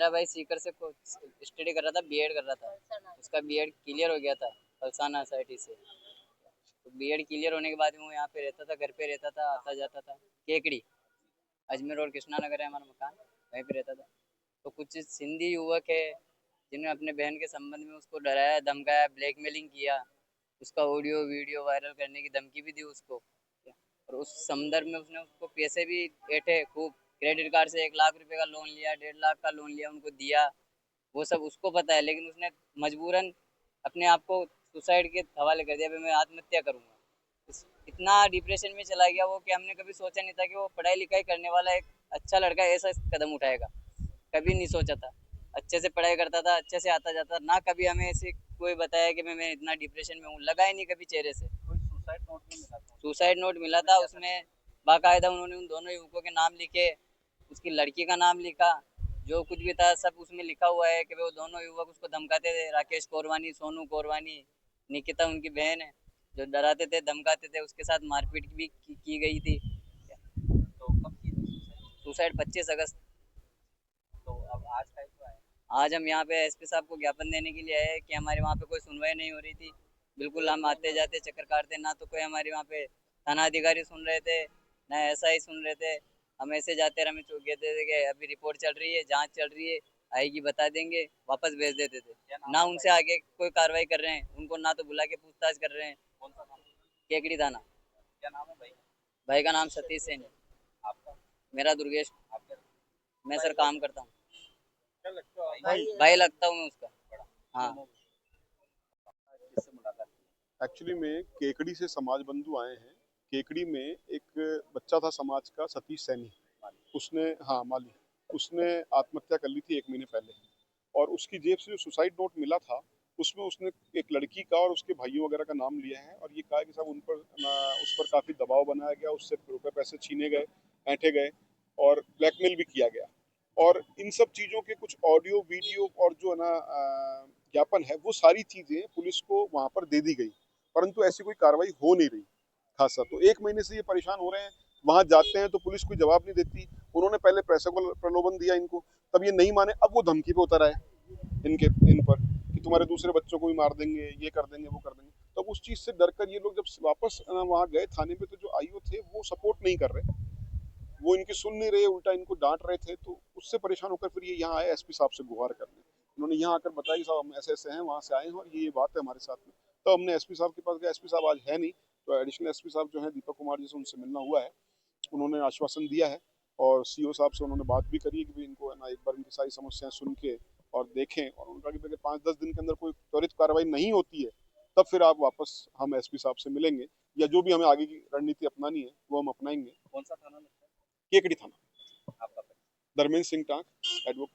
मेरा भाई सीकर से स्टडी कर रहा था, बीएड कर रहा था। उसका बीएड क्लियर हो गया था पलसाना सोसाइटी से। तो बीएड क्लियर होने के बाद वो यहाँ पे रहता था, घर पे रहता था, आता जाता था। केकड़ी, अजमेर और कृष्णा नगर है हमारा मकान, वहीं पे रहता था। तो कुछ सिंधी युवक है जिन्होंने अपने बहन के संबंध में उसको डराया, धमकाया, ब्लैकमेलिंग किया। उसका ऑडियो वीडियो वायरल करने की धमकी भी दी उसको। और उस संदर्भ में उसने उसको पैसे भी ऐंठे खूब। क्रेडिट कार्ड से 1 लाख रुपए का लोन लिया, 1.5 लाख का लोन लिया, उनको दिया। वो सब उसको पता है, लेकिन उसने मजबूरन अपने आप को सुसाइड के हवाले कर दिया, भाई मैं आत्महत्या करूंगा। इतना डिप्रेशन में चला गया वो कि हमने कभी सोचा नहीं था कि वो पढ़ाई लिखाई करने वाला एक अच्छा लड़का ऐसा कदम उठाएगा। कभी नहीं सोचा था। अच्छे से पढ़ाई करता था, अच्छे से आता जाता ना, कभी हमें ऐसे कोई बताया कि मैं इतना डिप्रेशन में हूँ, लगा ही नहीं कभी चेहरे से। कोई सुसाइड नोट नहीं मिला था? सुसाइड नोट मिला था, उसमें बाकायदा उन्होंने उन दोनों युवकों के नाम लिखे, उसकी लड़की का नाम लिखा, जो कुछ भी था सब उसमें लिखा हुआ है कि वो दोनों युवक उसको धमकाते थे। राकेश कोरवानी, सोनू कोरवानी, निकिता उनकी बहन है, जो डराते थे, धमकाते थे। उसके साथ मारपीट भी की गई थी। तो कब की थी सुसाइड? सुसाइड 25 अगस्त। तो अब आज का तो है। आज हम यहाँ पे एसपी साहब को ज्ञापन देने के लिए आए कि हमारे वहाँ पे कोई सुनवाई नहीं हो रही थी। बिल्कुल हम आते जाते चक्कर काटते, ना तो कोई हमारे वहाँ पे थाना अधिकारी सुन रहे थे, ना एसआई सुन रहे थे। हम ऐसे जाते रहे, हमें कहते थे कि अभी रिपोर्ट चल रही है, जांच चल रही है, आएगी बता देंगे, वापस भेज देते थे। क्या नाम ना है उनसे भाई? आगे कोई कार्रवाई कर रहे हैं, उनको ना तो बुला के पूछताछ कर रहे हैं। कौन सा नाम? केकड़ी थाना। क्या नाम है भाई? भाई का नाम सतीश सेन है। आपका? मेरा दुर्गेश। आप क्या मैं सर काम करता हूँ, क्या लगता है भाई? भाई लगता हूँ मैं उसका। बड़ा हाँ। किससे मुलाकात की? एक्चुअली में केकड़ी से समाज बंधु आए हैं। केकड़ी में एक बच्चा था समाज का, सतीश सैनी। उसने, हाँ माली, उसने आत्महत्या कर ली थी 1 महीने पहले। और उसकी जेब से जो सुसाइड नोट मिला था उसमें उसने एक लड़की का और उसके भाइयों वगैरह का नाम लिया है, और ये कहा कि साहब उन पर उस पर काफ़ी दबाव बनाया गया, उससे रुपए पैसे छीने गए, ऐंठे गए, और ब्लैकमेल भी किया गया। और इन सब चीज़ों के कुछ ऑडियो वीडियो और जो है ना ज्ञापन है, वो सारी चीज़ें पुलिस को वहाँ पर दे दी गई, परंतु ऐसी कोई कार्रवाई हो नहीं रही खासा। तो 1 महीने से ये परेशान हो रहे हैं। वहां जाते हैं तो पुलिस कोई जवाब नहीं देती। उन्होंने पहले पैसे को प्रलोभन दिया इनको, तब ये नहीं माने, अब वो धमकी पे उतर आए इन पर कि तुम्हारे दूसरे बच्चों को भी मार देंगे, ये कर देंगे, वो कर देंगे। तो उस चीज से डरकर ये लोग जब वापस वहां गए थाने पे, तो जो आईओ थे वो सपोर्ट नहीं कर रहे, वो इनकी सुन नहीं रहे, उल्टा इनको डांट रहे थे। तो उससे परेशान होकर फिर ये यहाँ आए एसपी साहब से गुहार करने। उन्होंने यहाँ आकर बताया कि साहब हम ऐसे ऐसे हैं, वहाँ से आए हैं और ये बात है हमारे साथ में। तो हमने एसपी साहब के पास गया, एसपी साहब आज है नहीं, तो एडिशनल एसपी साहब जो है दीपक कुमार जी से उनसे मिलना हुआ है। उन्होंने आश्वासन दिया है, और सीओ साहब से उन्होंने बात भी करी है कि भाई इनको है ना एक बार इनकी सारी समस्याएं सुन के और देखें। और उनका कि अगर 5-10 दिन के अंदर कोई त्वरित कार्रवाई नहीं होती है, तब फिर आप वापस हम एसपी साहब से मिलेंगे, या जो भी हमें आगे की रणनीति अपनानी है वो हम अपनाएंगे। कौन सा थाना लगता है? केकड़ी थाना, आपका? Dharmendra Singh tank, advocate.